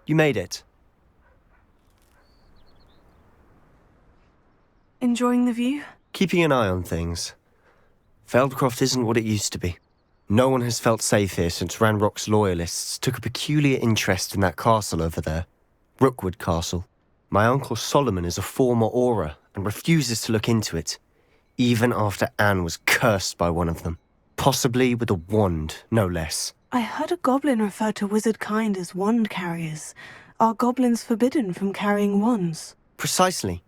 You made it. Enjoying the view? Keeping an eye on things. Feldcroft isn't what it used to be. No one has felt safe here since Ranrock's loyalists took a peculiar interest in that castle over there. Rookwood Castle. My uncle Solomon is a former Auror and refuses to look into it, even after Anne was cursed by one of them. Possibly with a wand, no less. I heard a goblin refer to wizard kind as wand carriers. Are goblins forbidden from carrying wands? Precisely.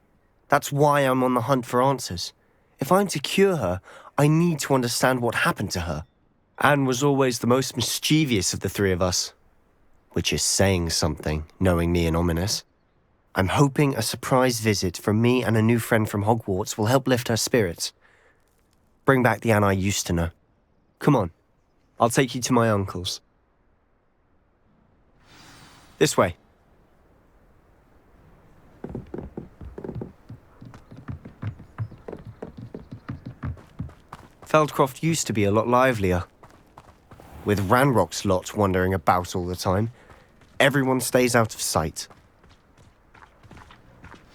That's why I'm on the hunt for answers. If I'm to cure her, I need to understand what happened to her. Anne was always the most mischievous of the three of us. Which is saying something, knowing me and Ominous. I'm hoping a surprise visit from me and a new friend from Hogwarts will help lift her spirits. Bring back the Anne I used to know. Come on, I'll take you to my uncle's. This way. Feldcroft used to be a lot livelier. With Ranrock's lot wandering about all the time, everyone stays out of sight.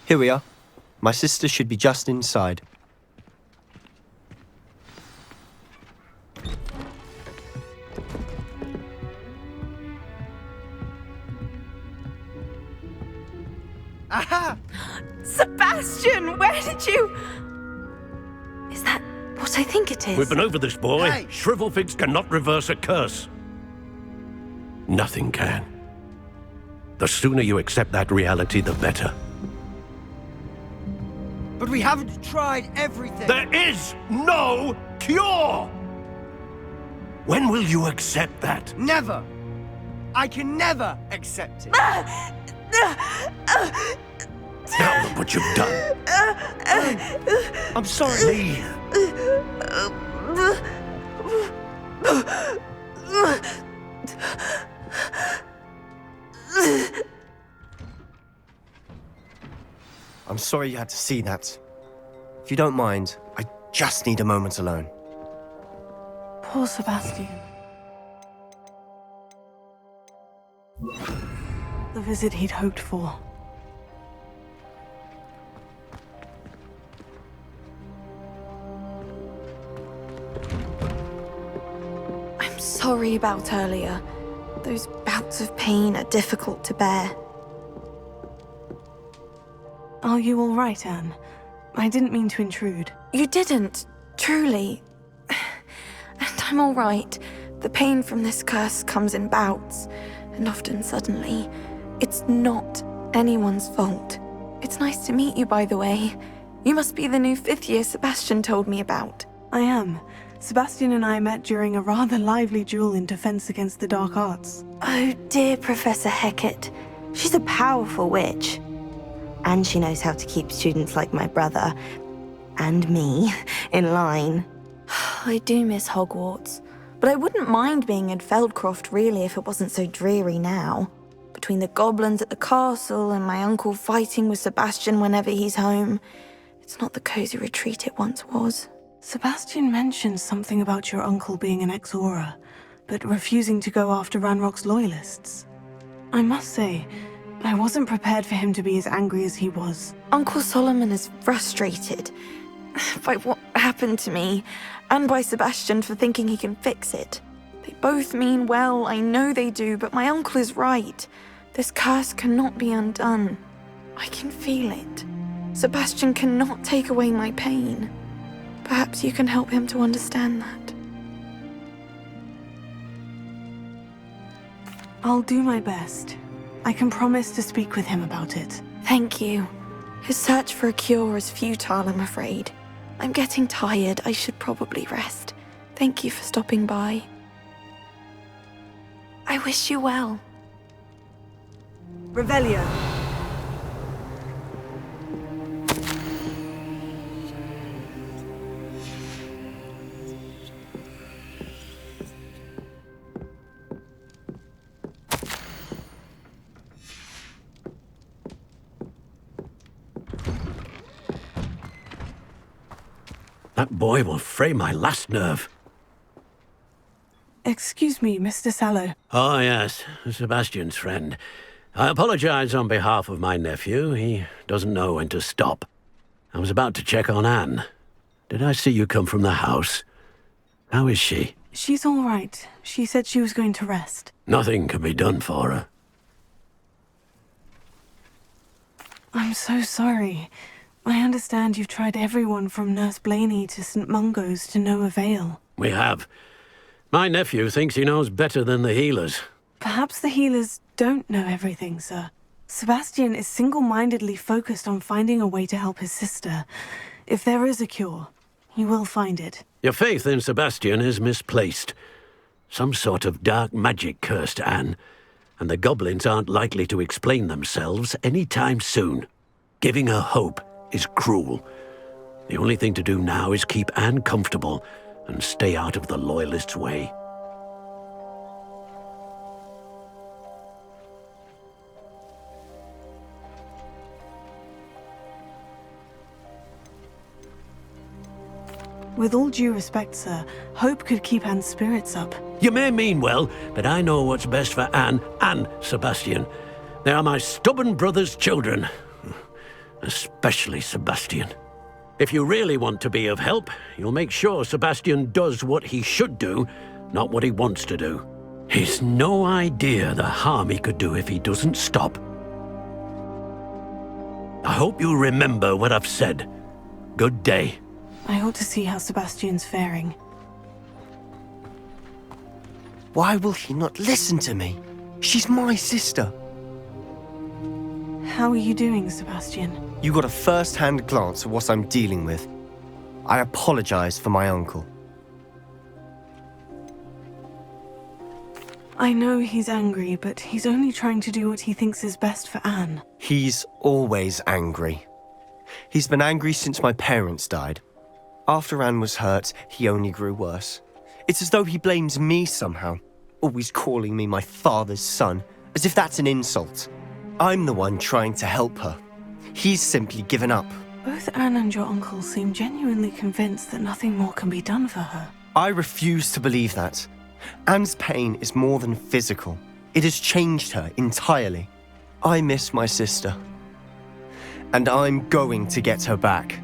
Here we are. My sister should be just inside. Aha! Sebastian, where did you... Is that what I think it is? We've been over this, boy. Hey. Shrivelfigs cannot reverse a curse. Nothing can. The sooner you accept that reality, the better. But we haven't tried everything. There is no cure! When will you accept that? Never. I can never accept it. Now look what you've done. I'm sorry. Leave. I'm sorry you had to see that. If you don't mind, I just need a moment alone. Poor Sebastian. The visit he'd hoped for. I'm sorry about earlier. Those bouts of pain are difficult to bear. Are you all right, Anne? I didn't mean to intrude. You didn't, truly. And I'm all right. The pain from this curse comes in bouts, and often suddenly. It's not anyone's fault. It's nice to meet you, by the way. You must be the new 5th year Sebastian told me about. I am. Sebastian and I met during a rather lively duel in defense against the dark arts. Oh, dear Professor Hecat. She's a powerful witch. And she knows how to keep students like my brother, and me, in line. I do miss Hogwarts, but I wouldn't mind being in Feldcroft, really, if it wasn't so dreary now. Between the goblins at the castle and my uncle fighting with Sebastian whenever he's home, it's not the cozy retreat it once was. Sebastian mentioned something about your uncle being an ex-Auror, but refusing to go after Ranrock's loyalists. I must say, I wasn't prepared for him to be as angry as he was. Uncle Solomon is frustrated by what happened to me, and by Sebastian for thinking he can fix it. They both mean well, I know they do, but my uncle is right. This curse cannot be undone. I can feel it. Sebastian cannot take away my pain. Perhaps you can help him to understand that. I'll do my best. I can promise to speak with him about it. Thank you. His search for a cure is futile, I'm afraid. I'm getting tired. I should probably rest. Thank you for stopping by. I wish you well. Revelio. That boy will fray my last nerve. Excuse me, Mr. Sallow. Oh, yes, Sebastian's friend. I apologize on behalf of my nephew. He doesn't know when to stop. I was about to check on Anne. Did I see you come from the house? How is she? She's all right. She said she was going to rest. Nothing can be done for her. I'm so sorry. I understand you've tried everyone from Nurse Blaney to St. Mungo's to no avail. We have. My nephew thinks he knows better than the healers. Perhaps the healers don't know everything, sir. Sebastian is single-mindedly focused on finding a way to help his sister. If there is a cure, he will find it. Your faith in Sebastian is misplaced. Some sort of dark magic cursed Anne, and the goblins aren't likely to explain themselves anytime soon. Giving her hope is cruel. The only thing to do now is keep Anne comfortable and stay out of the Loyalists' way. With all due respect, sir, hope could keep Anne's spirits up. You may mean well, but I know what's best for Anne and Sebastian. They are my stubborn brother's children. Especially Sebastian. If you really want to be of help, you'll make sure Sebastian does what he should do, not what he wants to do. He's no idea the harm he could do if he doesn't stop. I hope you remember what I've said. Good day. I ought to see how Sebastian's faring. Why will he not listen to me? She's my sister. How are you doing, Sebastian? You got a first-hand glance at what I'm dealing with. I apologize for my uncle. I know he's angry, but he's only trying to do what he thinks is best for Anne. He's always angry. He's been angry since my parents died. After Anne was hurt, he only grew worse. It's as though he blames me somehow, always calling me my father's son, as if that's an insult. I'm the one trying to help her. He's simply given up. Both Anne and your uncle seem genuinely convinced that nothing more can be done for her. I refuse to believe that. Anne's pain is more than physical. It has changed her entirely. I miss my sister. And I'm going to get her back.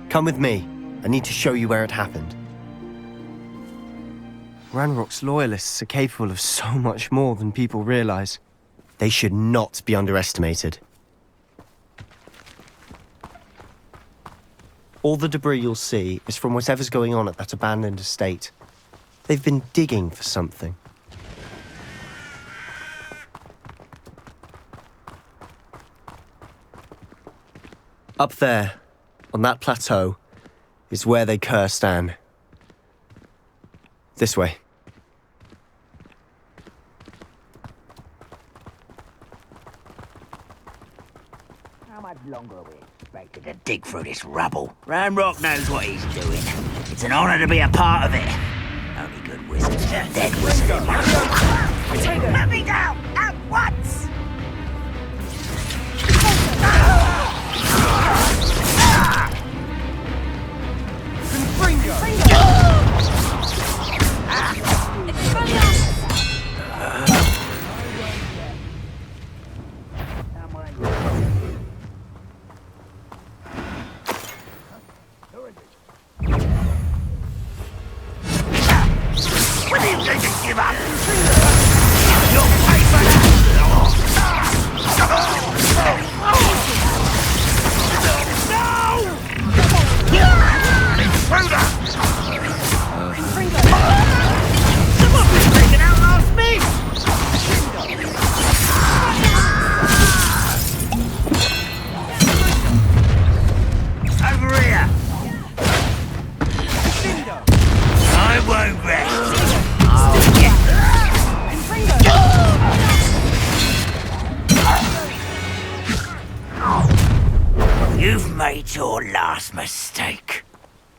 Come with me. I need to show you where it happened. Ranrock's loyalists are capable of so much more than people realize. They should not be underestimated. All the debris you'll see is from whatever's going on at that abandoned estate. They've been digging for something. Up there, on that plateau, is where they cursed Anne. This way. How much longer are we expected to dig through this rubble? Ranrock knows what he's doing. It's an honor to be a part of it. Only good wizards turn dead wizards. Let me down at once! What do you think you give up? You'll pay for that! Intruder! Someone was taken out last minute! Over here! I won't rest! I'll get You've made your last mistake.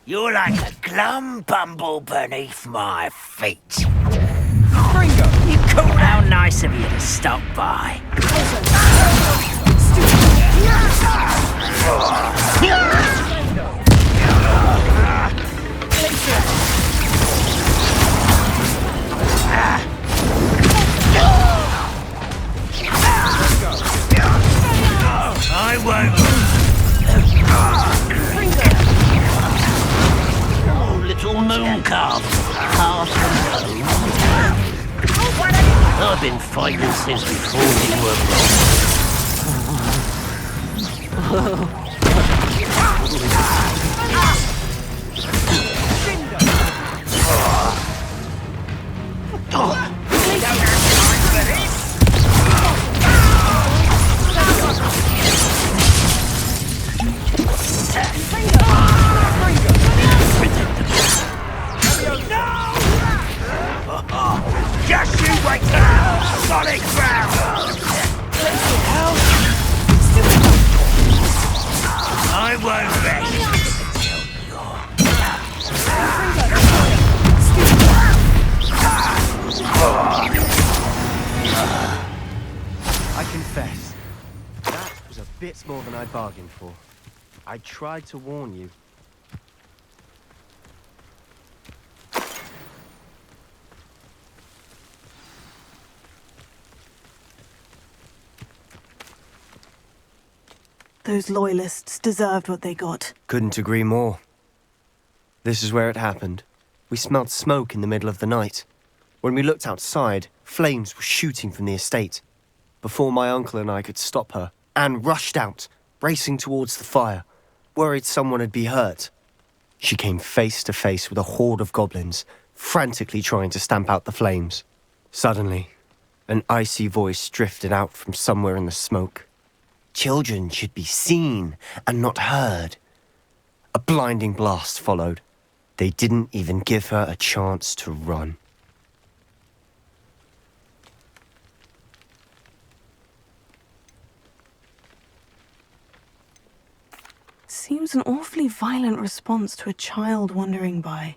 You're like a glum bumble beneath my feet. You cool, how nice of you to stop by. carve half the bone. I've been fighting since before you were born. Just you wait now! Solid ground! I won't rest I confess, that was a bit more than I bargained for. I tried to warn you. Those loyalists deserved what they got. Couldn't agree more. This is where it happened. We smelled smoke in the middle of the night. When we looked outside, flames were shooting from the estate. Before my uncle and I could stop her, Anne rushed out, racing towards the fire, worried someone had been hurt. She came face to face with a horde of goblins, frantically trying to stamp out the flames. Suddenly, an icy voice drifted out from somewhere in the smoke. Children should be seen and not heard. A blinding blast followed. They didn't even give her a chance to run. Seems an awfully violent response to a child wandering by.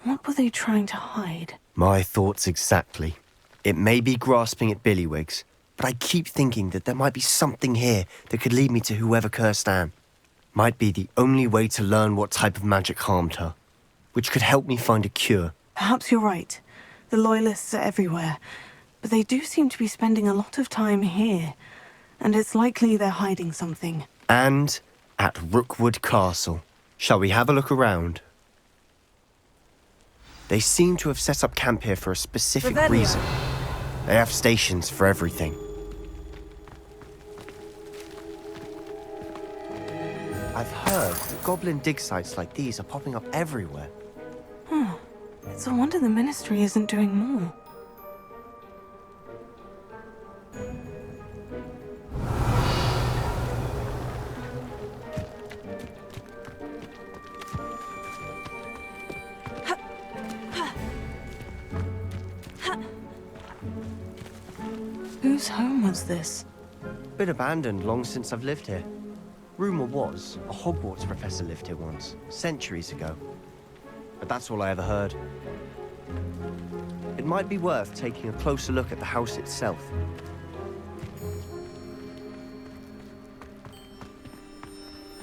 What were they trying to hide? My thoughts exactly. It may be grasping at Billywigs, but I keep thinking that there might be something here that could lead me to whoever cursed Anne. Might be the only way to learn what type of magic harmed her, which could help me find a cure. Perhaps you're right. The Loyalists are everywhere, but they do seem to be spending a lot of time here, and it's likely they're hiding something. And at Rookwood Castle. Shall we have a look around? They seem to have set up camp here for a specific reason. They have stations for everything. I've heard that goblin dig sites like these are popping up everywhere. It's a wonder the Ministry isn't doing more. Whose home was this? Been abandoned long since I've lived here. Rumour was a Hogwarts professor lived here once, centuries ago. But that's all I ever heard. It might be worth taking a closer look at the house itself.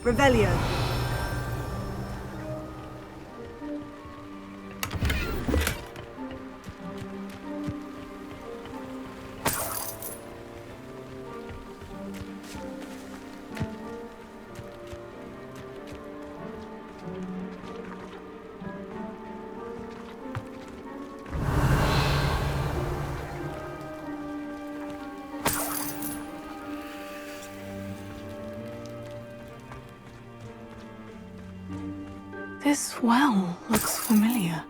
Revelio. This well looks familiar.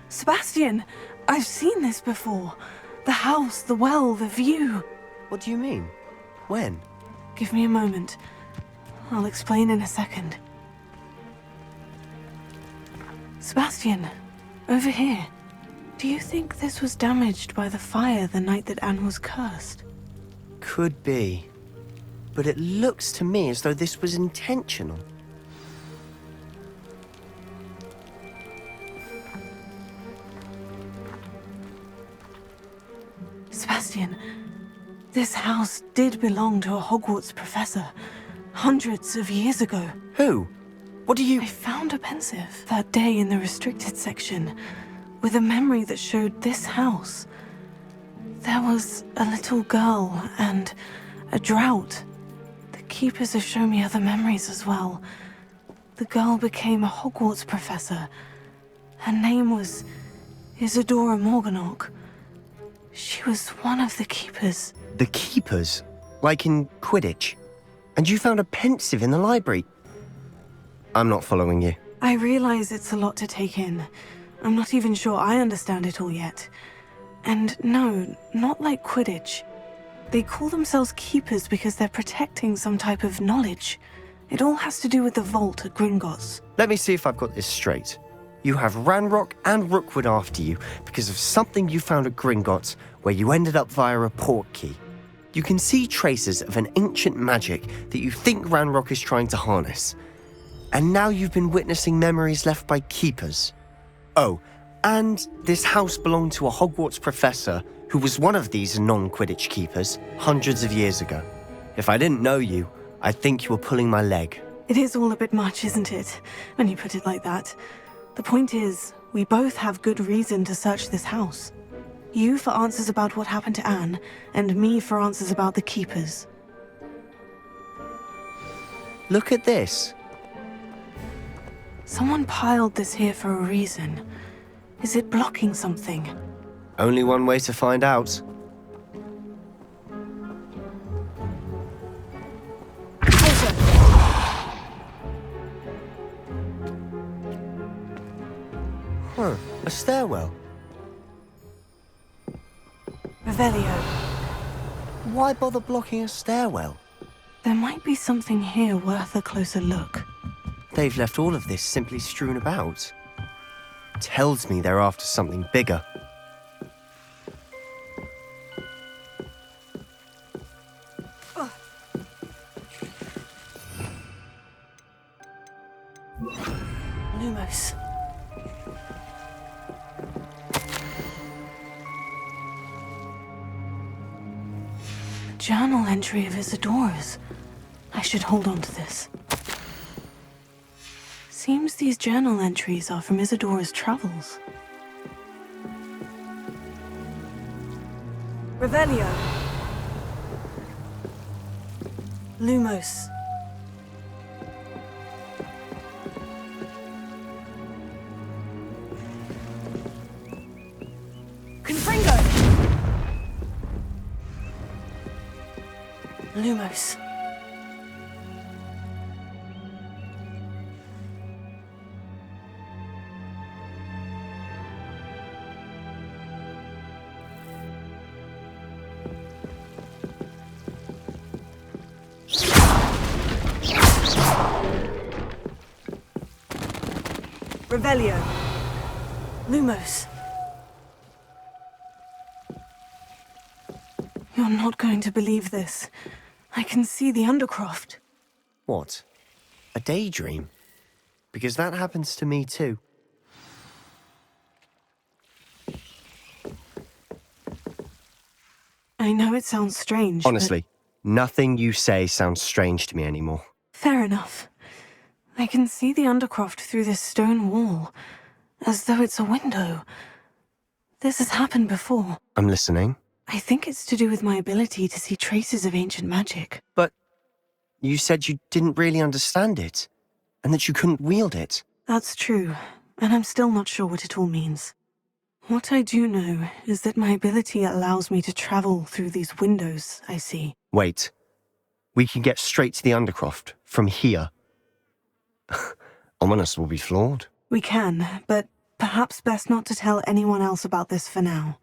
Sebastian! I've seen this before. The house, the well, the view. What do you mean? When? Give me a moment. I'll explain in a second. Sebastian, over here. Do you think this was damaged by the fire the night that Anne was cursed? Could be. But it looks to me as though this was intentional. Sebastian, this house did belong to a Hogwarts professor, hundreds of years ago. Who? What do you... I found a pensive that day in the restricted section, with a memory that showed this house. There was a little girl and a drought. The Keepers have shown me other memories as well. The girl became a Hogwarts professor. Her name was Isadora Morganach. She was one of the Keepers. The Keepers? Like in Quidditch? And you found a pensive in the library? I'm not following you. I realize it's a lot to take in. I'm not even sure I understand it all yet. And no, not like Quidditch. They call themselves Keepers because they're protecting some type of knowledge. It all has to do with the vault at Gringotts. Let me see if I've got this straight. You have Ranrock and Rookwood after you because of something you found at Gringotts where you ended up via a portkey. You can see traces of an ancient magic that you think Ranrock is trying to harness. And now you've been witnessing memories left by Keepers. Oh, and this house belonged to a Hogwarts professor who was one of these non-Quidditch Keepers hundreds of years ago. If I didn't know you, I'd think you were pulling my leg. It is all a bit much, isn't it, when you put it like that? The point is, we both have good reason to search this house. You for answers about what happened to Anne, and me for answers about the Keepers. Look at this. Someone piled this here for a reason. Is it blocking something? Only one way to find out. Huh, a stairwell. Revelio. Why bother blocking a stairwell? There might be something here worth a closer look. They've left all of this simply strewn about. Tells me they're after something bigger. Lumos. A journal entry of Isadora's. I should hold on to this. Seems these journal entries are from Isadora's travels. Revelio. Lumos. Confringo. Lumos. Revelio. Lumos. You're not going to believe this. I can see the Undercroft. What? A daydream? Because that happens to me too. I know it sounds strange, Honestly, nothing you say sounds strange to me anymore. Fair enough. I can see the Undercroft through this stone wall, as though it's a window. This has happened before. I'm listening. I think it's to do with my ability to see traces of ancient magic. But you said you didn't really understand it, and that you couldn't wield it. That's true, and I'm still not sure what it all means. What I do know is that my ability allows me to travel through these windows I see. Wait. We can get straight to the Undercroft from here. Ominous will be flawed. We can, but perhaps best not to tell anyone else about this for now.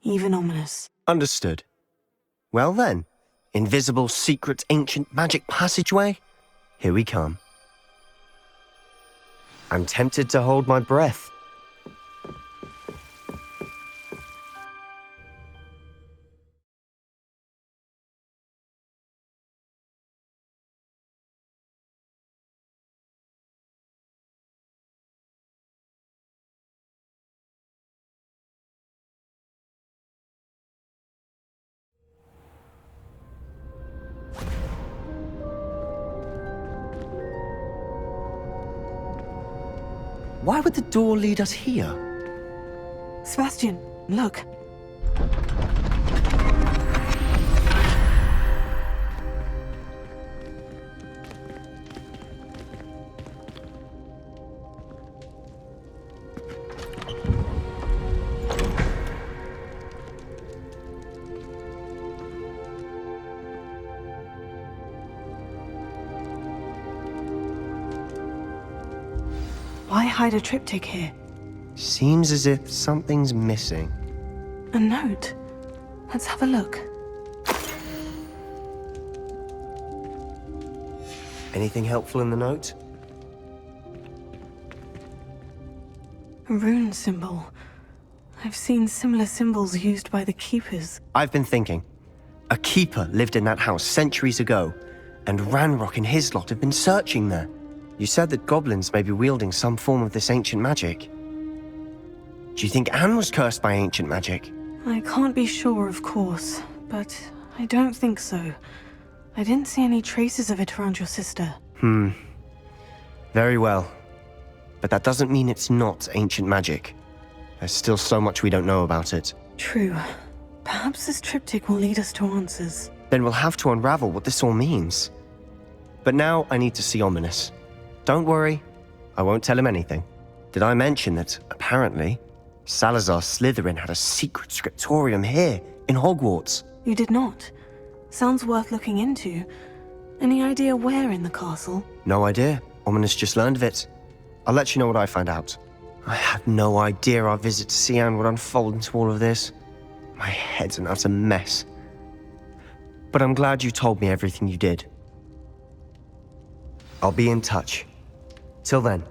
Even Ominous. Understood. Well then, invisible, secret, ancient magic passageway? Here we come. I'm tempted to hold my breath. Why would the door lead us here? Sebastian, look. Why hide a triptych here? Seems as if something's missing. A note. Let's have a look. Anything helpful in the note? A rune symbol. I've seen similar symbols used by the keepers. I've been thinking. A keeper lived in that house centuries ago, and Ranrock and his lot have been searching there. You said that goblins may be wielding some form of this ancient magic. Do you think Anne was cursed by ancient magic? I can't be sure, of course, but I don't think so. I didn't see any traces of it around your sister. Very well. But that doesn't mean it's not ancient magic. There's still so much we don't know about it. True. Perhaps this triptych will lead us to answers. Then we'll have to unravel what this all means. But now I need to see Ominous. Don't worry, I won't tell him anything. Did I mention that, apparently, Salazar Slytherin had a secret scriptorium here, in Hogwarts? You did not. Sounds worth looking into. Any idea where in the castle? No idea. Ominous just learned of it. I'll let you know what I find out. I had no idea our visit to Cian would unfold into all of this. My head's an utter mess. But I'm glad you told me everything you did. I'll be in touch. Till then.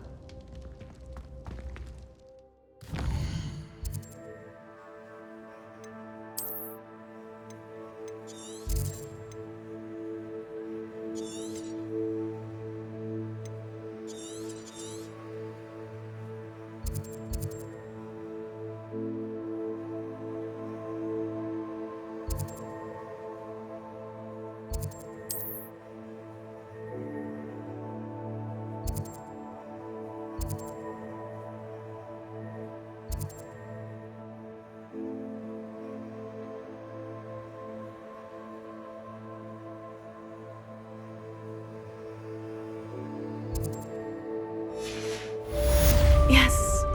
Yes.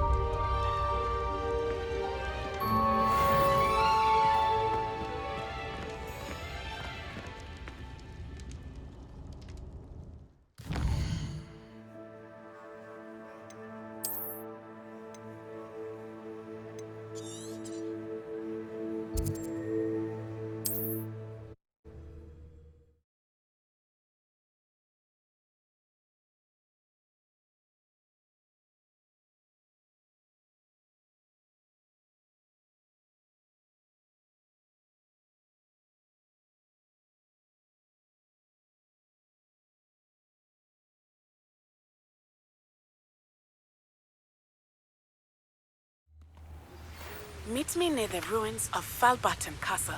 Meet me near the ruins of Falbaton Castle.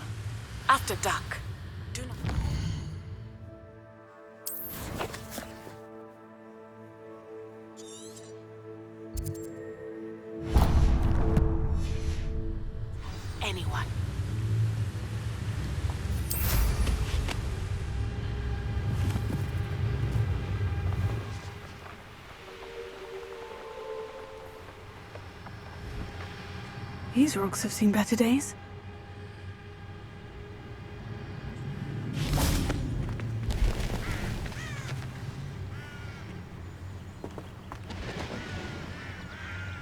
After dark. Do not... Anyone. These rocks have seen better days.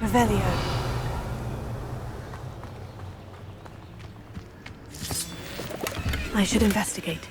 Revelio. I should investigate.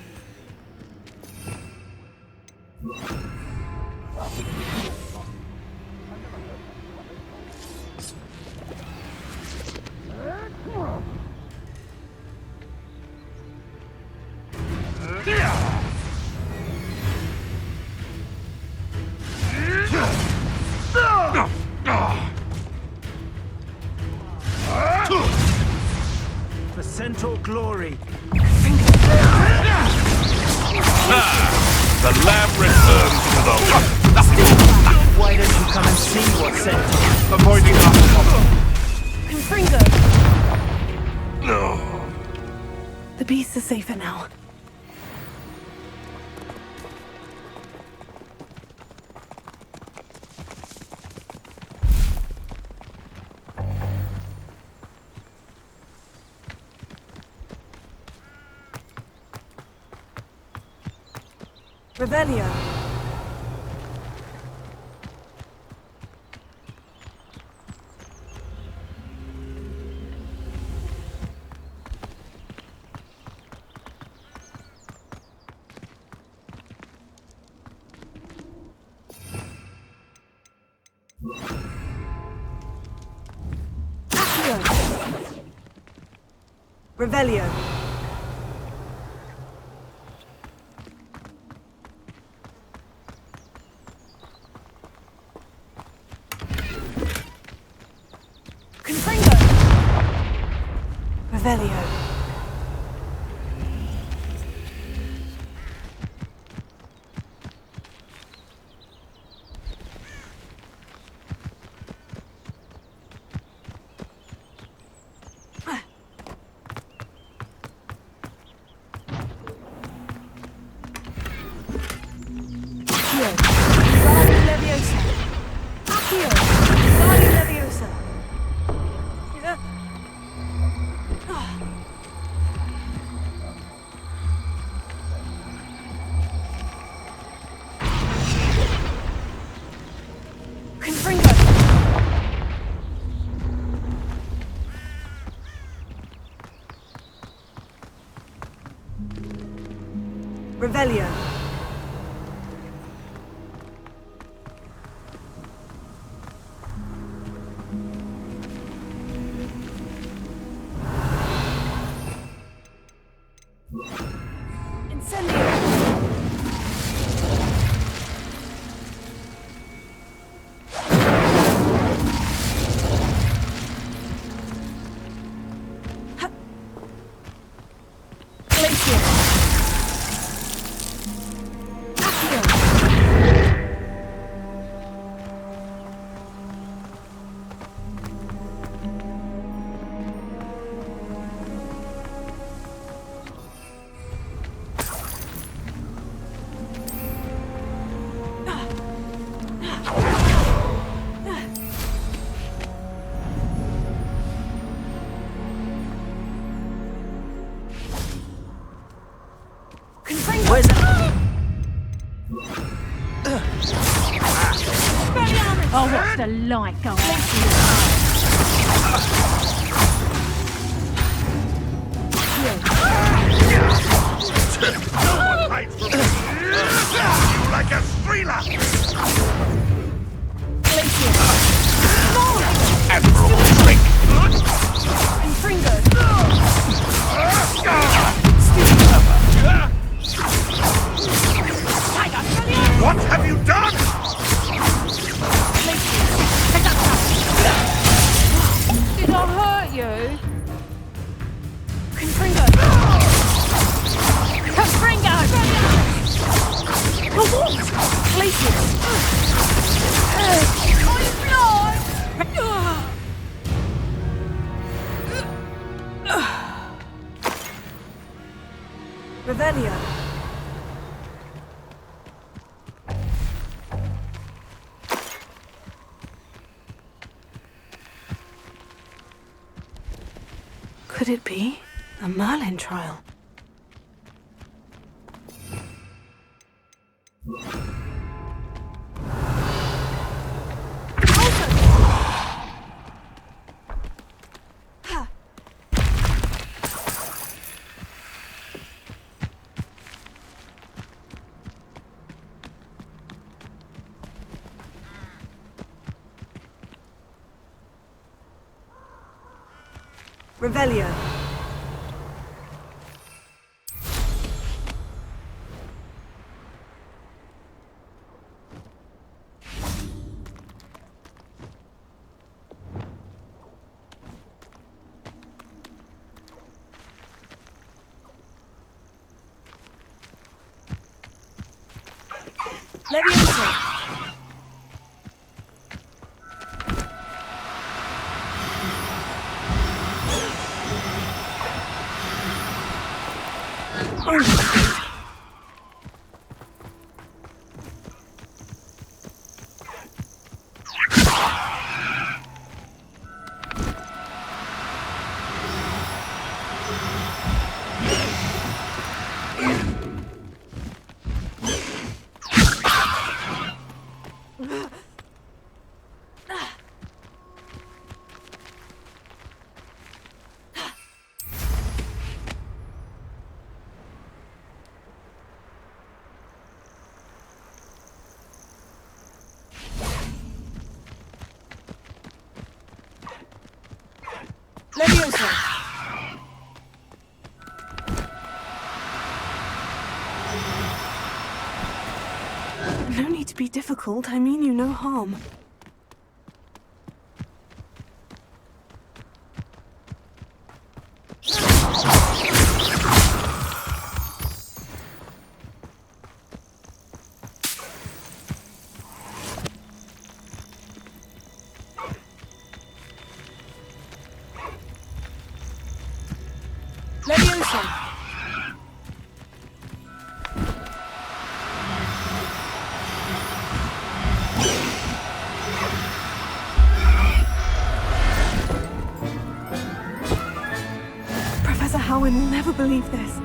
For Centaur glory. The lamb returns to the... Why don't you come and see what Centaur? Avoiding us. Confringo! No. The beasts are safer now. Revelio. Revelio. Confringo. Revelio. Revelio. Incendio. Where's that? Oh, what's the light going on? No one hides from me! You like a streeler! Admirable trick! What have you done? Did I hurt you? Confringo. Confringo! For what? Glacius. Revelio. Could it be a Merlin trial? Revelio. Leviosa. Leviosa. No need to be difficult. I mean you no harm. Professor Howin will never believe this.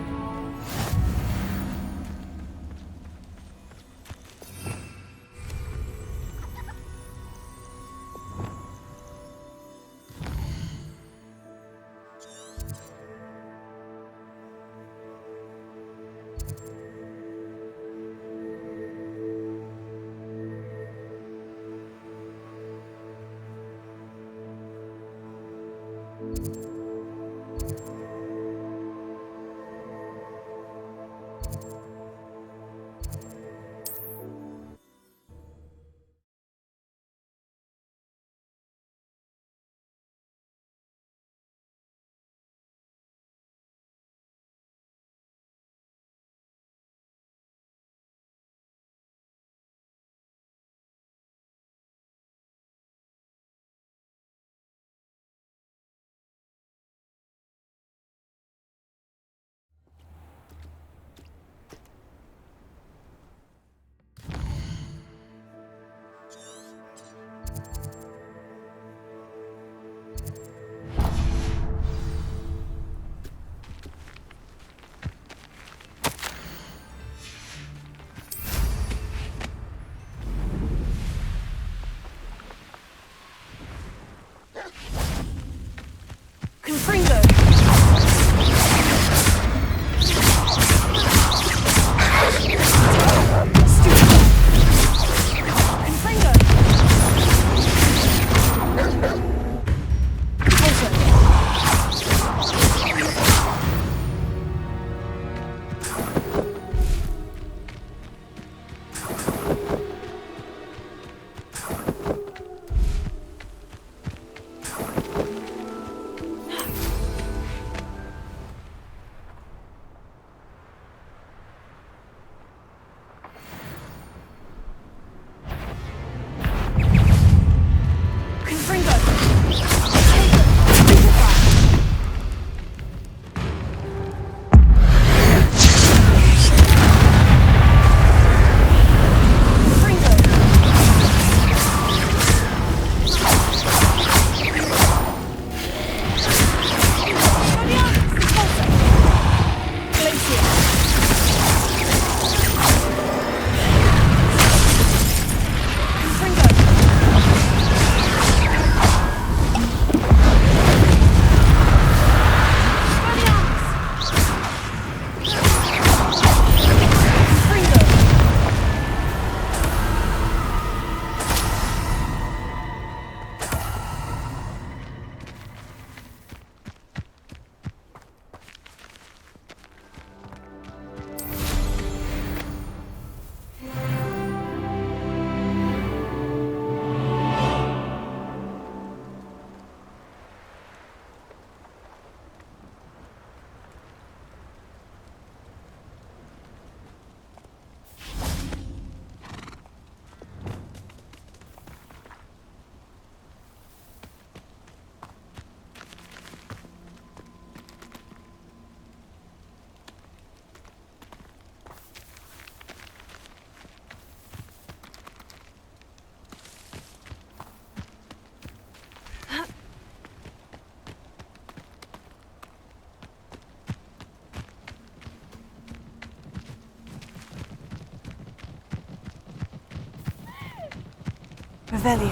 Revelio.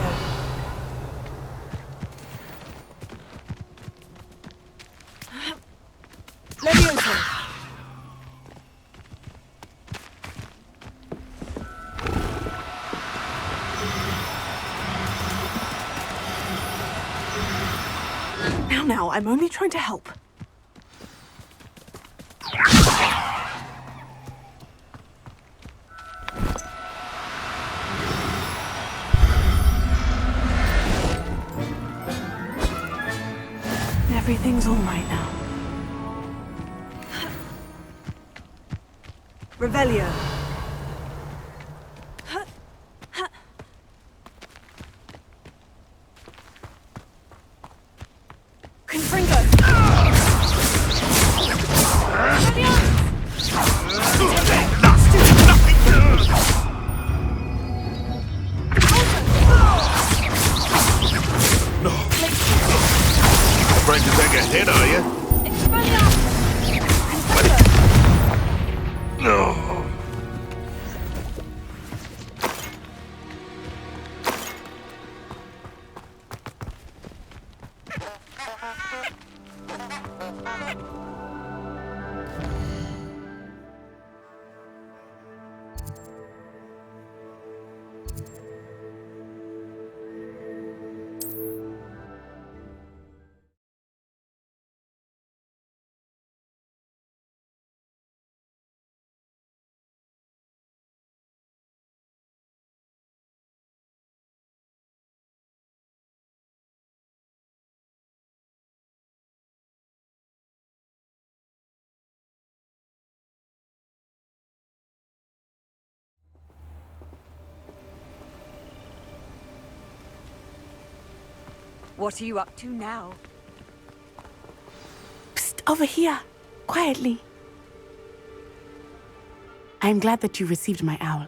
Levioso. Now, I'm only trying to help. everything's all right now. Revelio. Confringo! Afraid to take a hit, are you? No. What are you up to now? Psst, over here. Quietly. I am glad that you received my owl.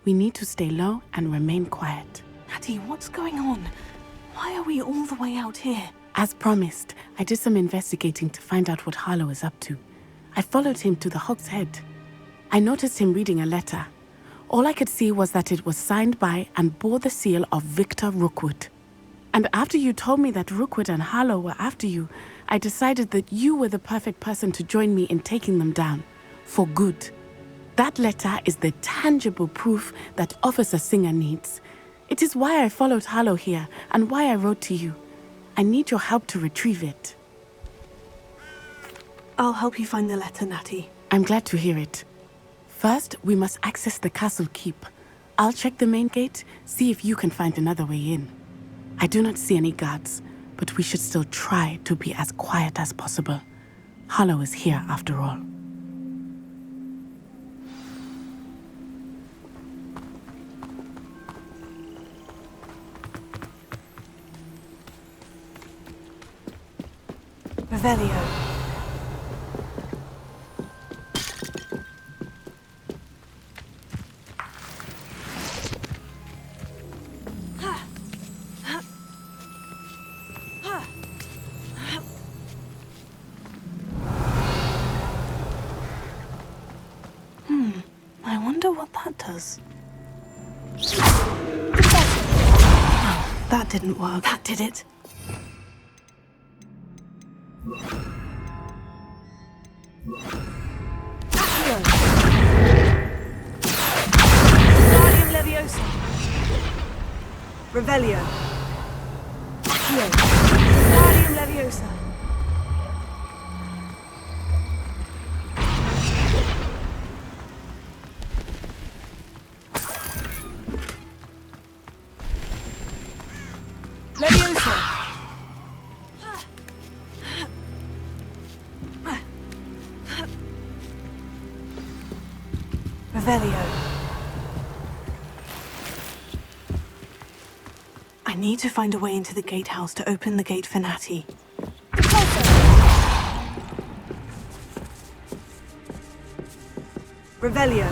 We need to stay low and remain quiet. Natty, what's going on? Why are we all the way out here? As promised, I did some investigating to find out what Harlow is up to. I followed him to the Hog's Head. I noticed him reading a letter. All I could see was that it was signed by and bore the seal of Victor Rookwood. And after you told me that Rookwood and Harlow were after you, I decided that you were the perfect person to join me in taking them down. For good. That letter is the tangible proof that Officer Singer needs. It is why I followed Harlow here and why I wrote to you. I need your help to retrieve it. I'll help you find the letter, Natty. I'm glad to hear it. First, we must access the castle keep. I'll check the main gate, see if you can find another way in. I do not see any guards, but we should still try to be as quiet as possible. Harlow is here after all. Revelio. I wonder what that does. Oh, that didn't work. That did it. Guardian Leviosa. Revelio. Accio. Guardian Leviosa. Leviosa. Revelio. I need to find a way into the gatehouse to open the gate for Natty. Revelio.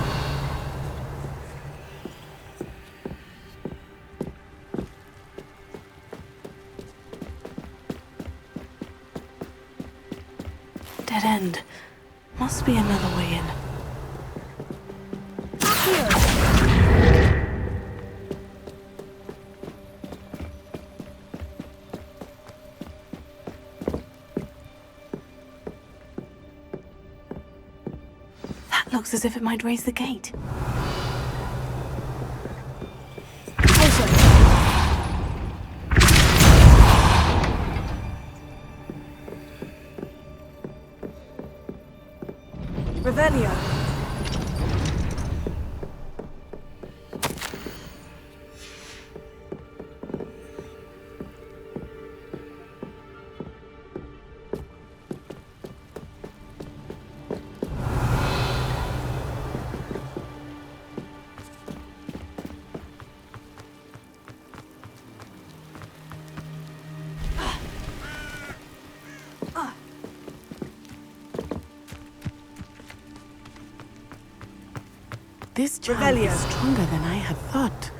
Dead end. Must be another way in. That looks as if it might raise the gate. Revelio. This charm Revelio. is stronger than I had thought.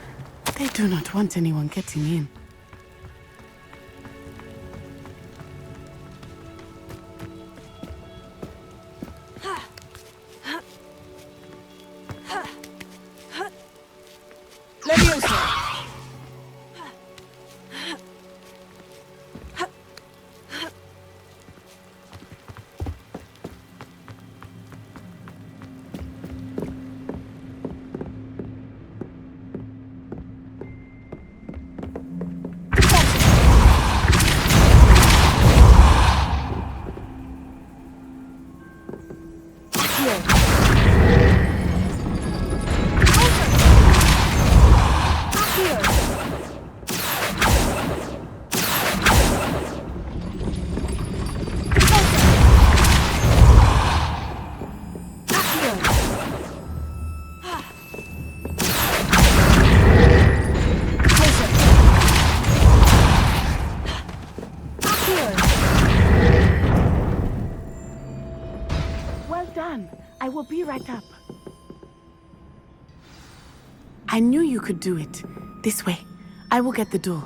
They do not want anyone getting in. Leviosa. Well done. I will be right up. I knew you could do it. This way. I will get the door.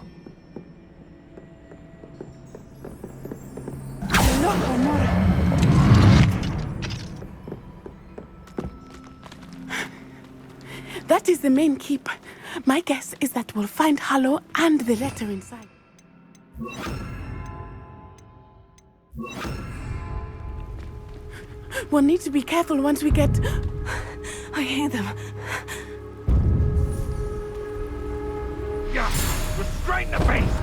That is the main keep. My guess is that we'll find Hallow and the letter inside. We'll need to be careful once we get... I hear them. Yeah, restrain the beast!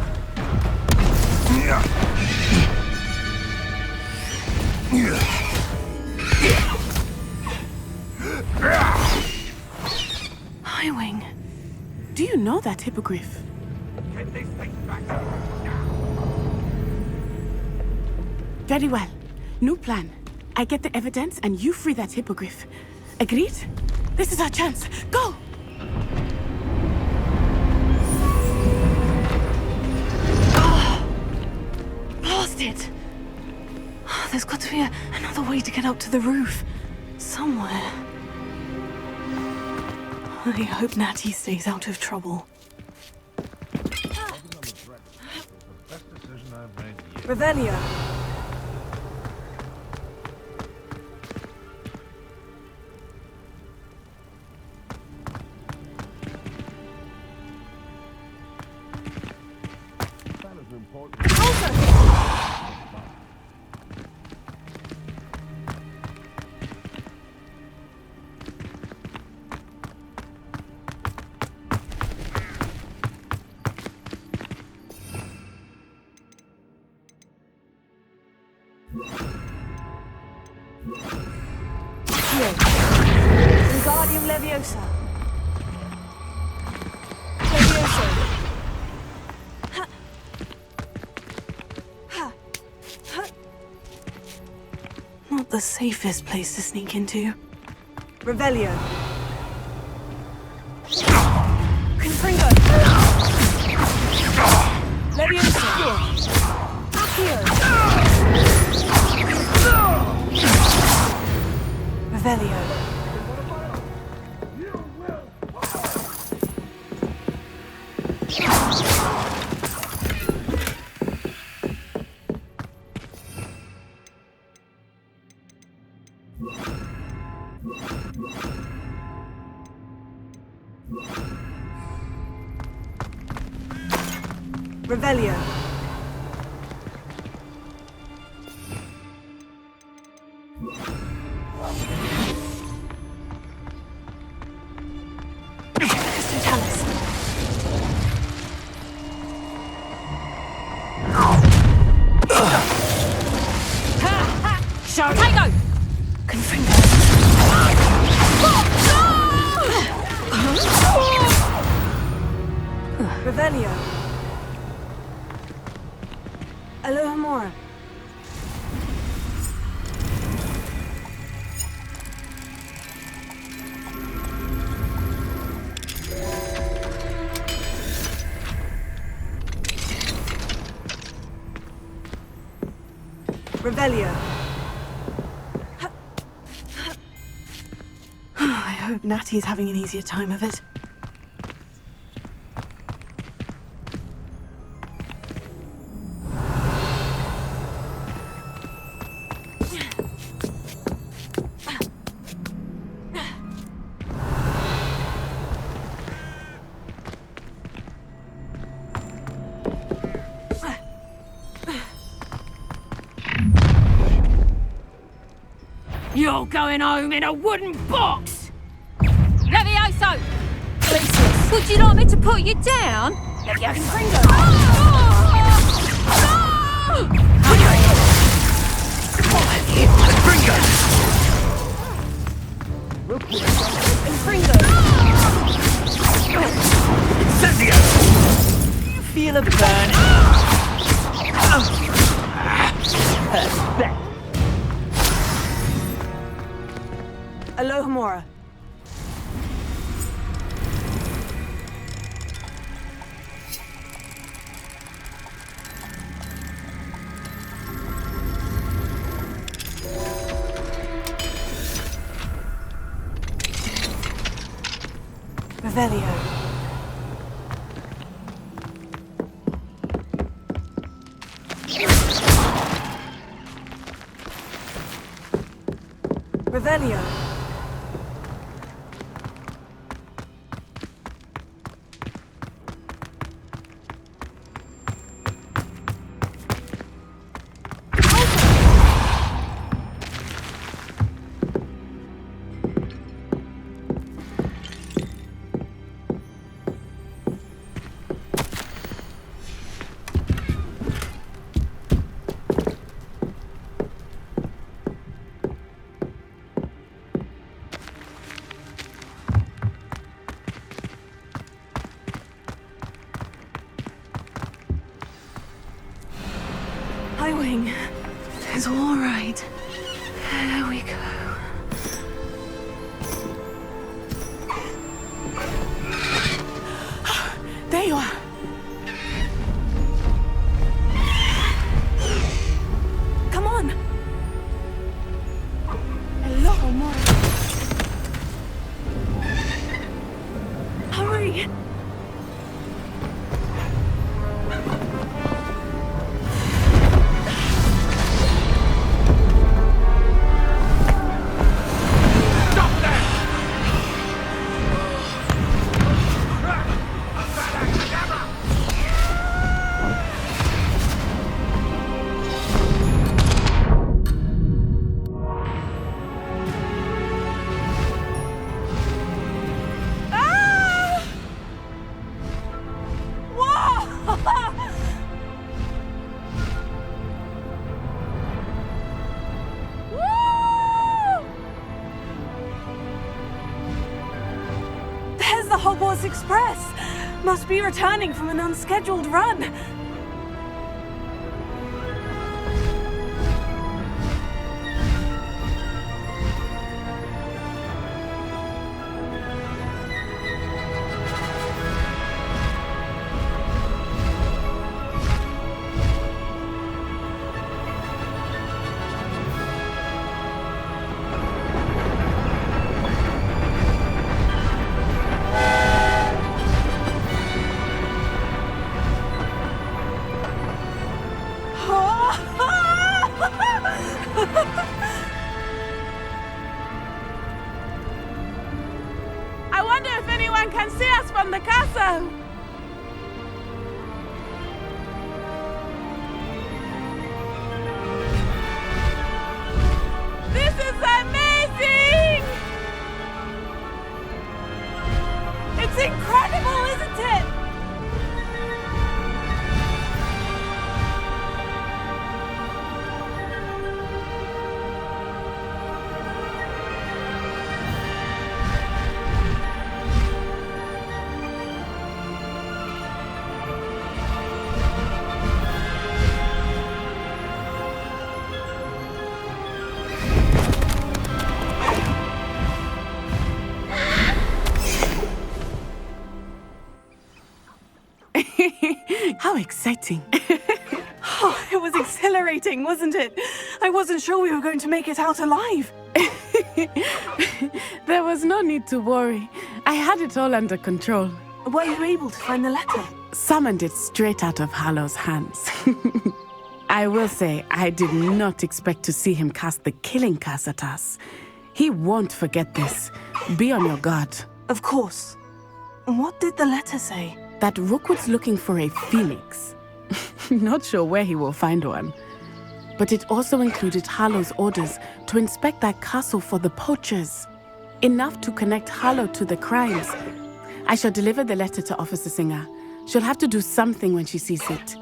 Highwing. Do you know that Hippogriff? Get these things back. Very well. New plan. I get the evidence and you free that Hippogriff. Agreed? This is our chance. Go! Blasted! There's got to be another way to get up to the roof. Somewhere. I hope Natty stays out of trouble. Revelio. Wingardium Leviosa. Leviosa. Ha. Ha. Ha. Not the safest place to sneak into. Revelio. Confringo. Leviosa. Accio. Revelio. Revelio. Tango! Confringo. Revelio. Alohomora. Revelio. I hope Natty's having an easier time of it. You're going home in a wooden box! Levioso! Princess, would you like me to put you down? Levioso! Pringo! Incendio! You feel a burn? Perfect. Alohomora. Revelio. Revelio. Highwing. It's all right. There we go. There you are. Come on. Alohomora. Hurry. There's the Hogwarts Express! Must be returning from an unscheduled run. I wonder if anyone can see us from the castle. This is amazing! It's incredible, isn't it? How exciting. Oh, it was exhilarating, wasn't it? I wasn't sure we were going to make it out alive. There was no need to worry. I had it all under control. Were you able to find the letter? Summoned it straight out of Hallow's hands. I will say, I did not expect to see him cast the killing curse at us. He won't forget this. Be on your guard. Of course. What did the letter say? That Rookwood's looking for a phoenix. Not sure where he will find one. But it also included Hallow's orders to inspect that castle for the poachers. Enough to connect Hallow to the crimes. I shall deliver the letter to Officer Singer. She'll have to do something when she sees it.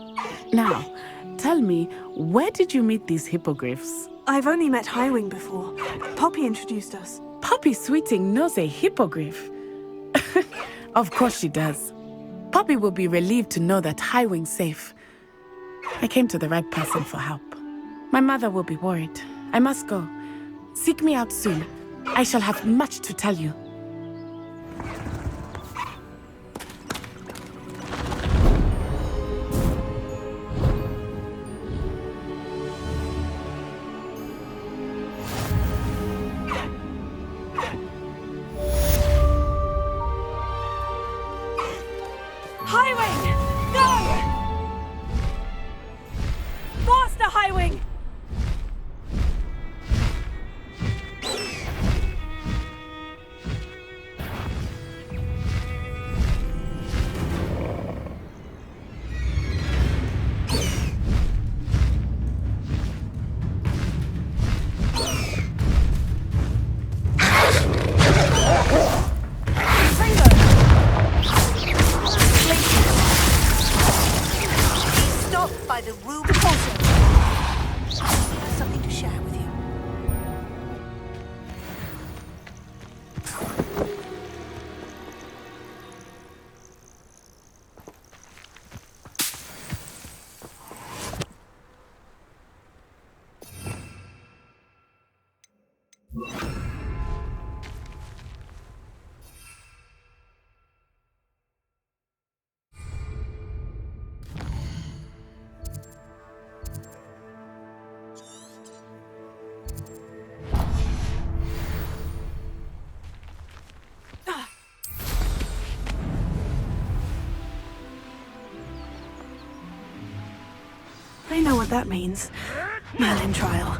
Now, tell me, where did you meet these hippogriffs? I've only met Highwing before. Poppy introduced us. Poppy Sweeting knows a hippogriff. Of course she does. Poppy will be relieved to know that Highwing's safe. I came to the right person for help. My mother will be worried. I must go. Seek me out soon. I shall have much to tell you. Highwing! Go! Faster, Highwing! By the rule proposal. I have something to share with you. I know what that means. Merlin trial.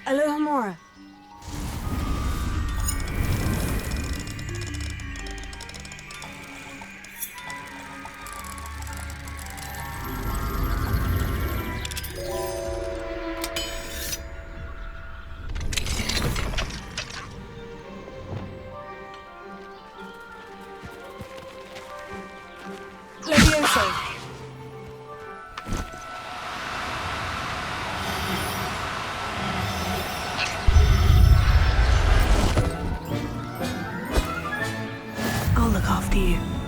Alohomora. I'll look after you.